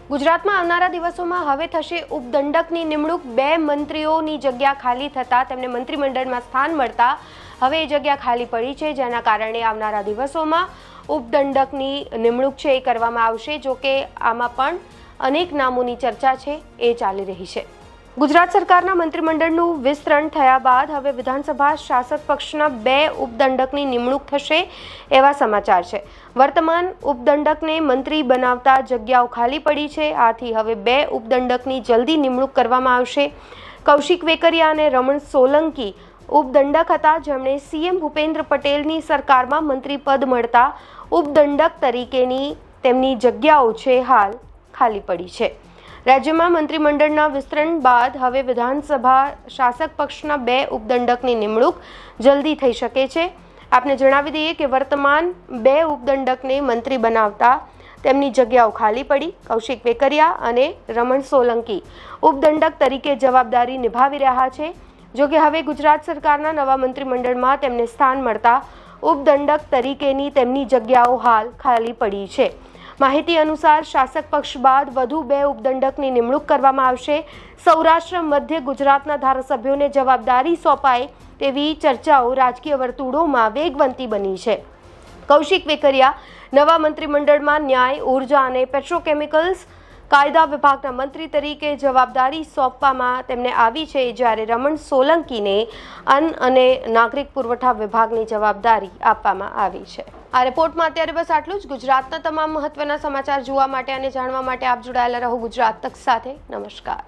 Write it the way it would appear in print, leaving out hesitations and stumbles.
ગુજરાતમાં આવનારા દિવસોમાં હવે થશે ઉપદંડકની નિમણૂક। 2 મંત્રીઓની જગ્યા ખાલી થતા તેમને મંત્રીમંડળમાં સ્થાન મળતા હવે એ જગ્યા ખાલી પડી છે, જેના કારણે આવનારા દિવસોમાં ઉપદંડકની નિમણૂક છે એ કરવામાં આવશે। જો કે આમાં પણ અનેક નામોની ચર્ચા છે એ ચાલી રહી છે। ગુજરાત સરકારના મંત્રીમંડળનું વિસ્તરણ થયા બાદ હવે વિધાનસભા શાસક પક્ષના 2 ઉપદંડકની નિમણૂક થશે એવા સમાચાર છે। વર્તમાન ઉપદંડકને મંત્રી બનાવતા જગ્યાઓ ખાલી પડી છે, આથી હવે 2 ઉપદંડકની જલ્દી નિમણૂક કરવામાં આવશે। કૌશિક વેકરિયા અને રમણ સોલંકી ઉપદંડક હતા, જેમણે સીએમ ભૂપેન્દ્ર પટેલની સરકારમાં મંત્રી પદ મળતા ઉપદંડક તરીકેની તેમની જગ્યાઓ છે હાલ ખાલી પડી છે। રાજ્યમાં મંત્રીમંડળના વિસ્તરણ બાદ હવે વિધાનસભા શાસક પક્ષના 2 ઉપદંડકની નિમણૂક જલ્દી થઈ શકે છે। આપને જણાવી દઈએ કે વર્તમાન 2 ઉપદંડકને મંત્રી બનાવતા તેમની જગ્યાઓ ખાલી પડી। કૌશિક વેકરિયા અને રમણ સોલંકી ઉપદંડક તરીકે જવાબદારી નિભાવી રહ્યા છે। જો કે હવે ગુજરાત સરકારના નવા મંત્રીમંડળમાં તેમને સ્થાન મળતા ઉપદંડક તરીકેની તેમની જગ્યાઓ હાલ ખાલી પડી છે। માહિતી અનુસાર શાસક પક્ષ બાદ વધુ 2 ઉપદંડકની નિમણૂક કરવામાં આવશે। સૌરાષ્ટ્ર મધ્ય ગુજરાતના ધારાસભ્યોને જવાબદારી સોંપાય તેવી ચર્ચાઓ રાજકીય વર્તુળોમાં વેગવંતી બની છે। કૌશિક વેકરિયા નવા મંત્રીમંડળમાં ન્યાય, ઉર્જા અને પેટ્રોકેમિકલ્સ કાયદા વિભાગના મંત્રી તરીકે જવાબદારી સોંપવામાં તેમને આવી છે, જ્યારે રમણ સોલંકીને અન્ન અને નાગરિક પુરવઠા વિભાગની જવાબદારી આપવામાં આવી છે। આ રિપોર્ટમાં અત્યારે બસ આટલું જ। ગુજરાતના તમામ મહત્વના સમાચાર જોવા માટે અને જાણવા માટે આપ જોડાયેલા રહો ગુજરાત તક સાથે। નમસ્કાર।